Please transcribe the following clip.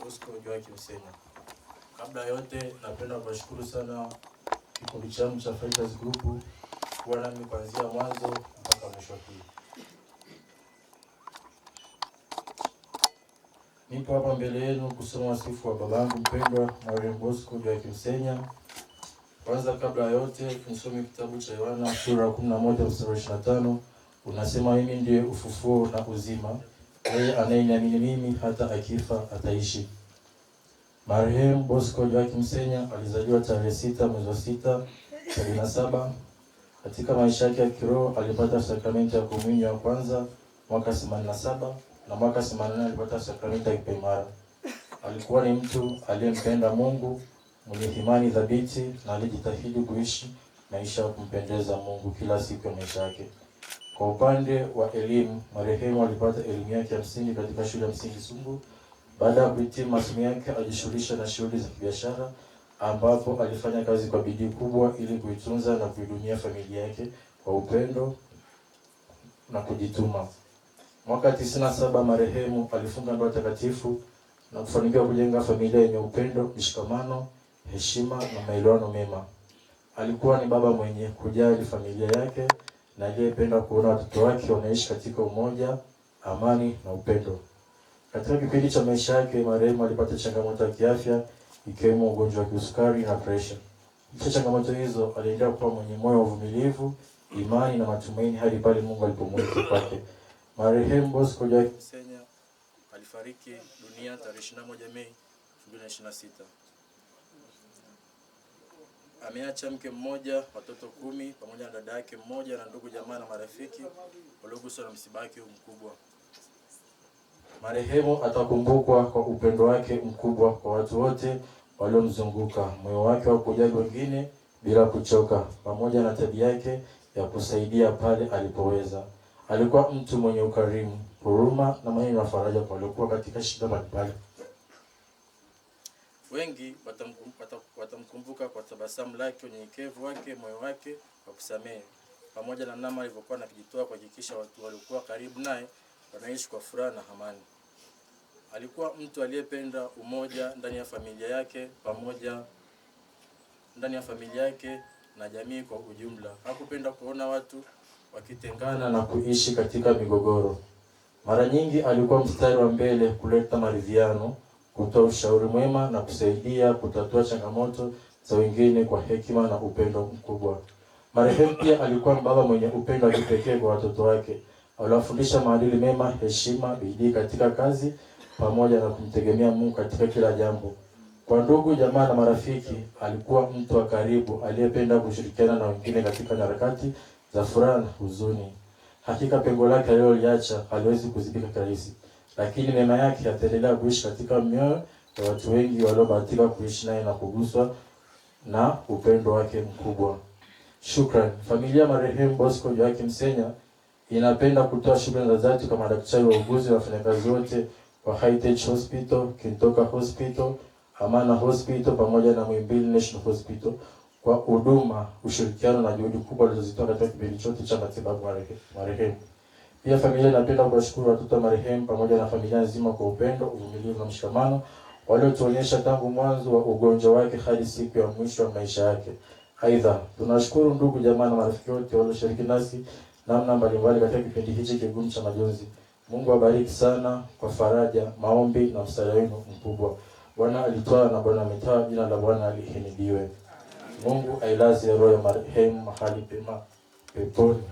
Bosco Joakim Senya. Kabla yote napenda kuwashukuru sana kikundi changu cha Fighters Group kuwa nami kuanzia mwanzo mpaka mwisho hii. Nipo hapa mbele yenu kusoma wasifu wa babangu mpendwa Marehemu Bosco Joakim Senya. Kwanza kabla yote nisome kitabu cha Yohana sura 11 mstari 25. Unasema, mimi ndiye ufufuo na uzima. Yeye anayeniamini mimi hata akifa ataishi. Marehemu Bosco Joakim Senya alizaliwa tarehe 6 mwezi wa 6 77. Katika maisha yake ya kiroho alipata sakramenti ya komunyo ya kwanza mwaka 87 na mwaka 84 alipata sakramenti ya kipaimara. Alikuwa ni mtu aliyempenda Mungu, mwenye imani thabiti na alijitahidi kuishi maisha ya kumpendeza Mungu kila siku ya maisha yake. Kwa upande wa elimu, marehemu alipata elimu yake ya msingi katika shule ya msingi Sumbu. Baada ya kuhitimu masomo yake alijishughulisha na shughuli za biashara ambapo alifanya kazi kwa bidii kubwa ili kuitunza na kuhudumia familia yake kwa upendo na kujituma. Mwaka 97 marehemu alifunga ndoa takatifu na kufanikiwa kujenga familia yenye upendo, mshikamano, heshima na maelewano mema. Alikuwa ni baba mwenye kujali familia yake na aliyependa kuona watoto wake wanaishi katika umoja, amani na upendo. Katika kipindi cha maisha yake marehemu alipata changamoto ya kiafya ikiwemo ugonjwa wa kisukari na pressure. Licha changamoto hizo aliendelea kuwa mwenye moyo wa uvumilivu, imani na matumaini hadi pale Mungu alipomwita kwake. Marehemu Bosco Joakim Senya alifariki dunia tarehe 21 Mei 2026. Ameacha mke mmoja, watoto 10 pamoja na dada yake mmoja na ndugu jamaa na marafiki walioguswa na msiba wake mkubwa. Marehemu atakumbukwa kwa upendo wake mkubwa kwa watu wote waliomzunguka, moyo wake wa kujali wengine bila kuchoka, pamoja na tabia yake ya kusaidia pale alipoweza. Alikuwa mtu mwenye ukarimu, huruma na maneno ya faraja kwa waliokuwa katika shida mbalimbali. Wengi watamkumbuka kwa tabasamu lake, unyenyekevu wake, moyo wake wa kusamehe, pamoja na namna alivyokuwa anajitoa kuhakikisha watu waliokuwa karibu naye wanaishi kwa furaha na amani. Alikuwa mtu aliyependa umoja ndani ya familia yake na jamii kwa ujumla. Hakupenda kuona watu wakitengana na kuishi katika migogoro. Mara nyingi alikuwa mstari wa mbele kuleta maridhiano, kutoa ushauri mwema na kusaidia kutatua changamoto za wengine kwa hekima na upendo mkubwa. Marehemu pia alikuwa baba mwenye upendo wa kipekee kwa watoto wake. Aliwafundisha maadili mema, heshima, bidii katika kazi pamoja na kumtegemea Mungu katika kila jambo. Kwa ndugu, jamaa na marafiki alikuwa mtu wa karibu aliyependa kushirikiana na wengine katika harakati za furaha na huzuni. Hakika pengo lake aliloliacha haliwezi kuzibika kirahisi, lakini mema yake yataendelea kuishi katika mioyo ya watu wengi waliobahatika kuishi naye na kuguswa na upendo wake mkubwa. Shukrani. Familia marehemu Bosco Joakim Senya inapenda kutoa shukrani za dhati kwa madaktari, wauguzi na wafanyakazi wote wa Heritage Hospital, Kintoka Hospital, Amana Hospital pamoja na Muhimbili National Hospital kwa huduma, ushirikiano na juhudi kubwa walizozitoa katika kipindi chote cha matibabu marehemu. Pia familia inapenda kuwashukuru watoto wa marehemu pamoja na familia nzima kwa upendo, uvumilivu na mshikamano waliotuonyesha tangu mwanzo wa ugonjwa wake hadi siku ya mwisho wa maisha yake. Aidha, tunashukuru ndugu, jamaa na marafiki wote walioshiriki nasi namna mbalimbali katika kipindi hichi kigumu cha majonzi. Mungu awabariki sana kwa faraja, maombi na msaada wenu mkubwa. Bwana alitoa na Bwana ametoa, jina la Bwana lihimidiwe. Mungu ailaze roho ya marehemu mahali pema peponi.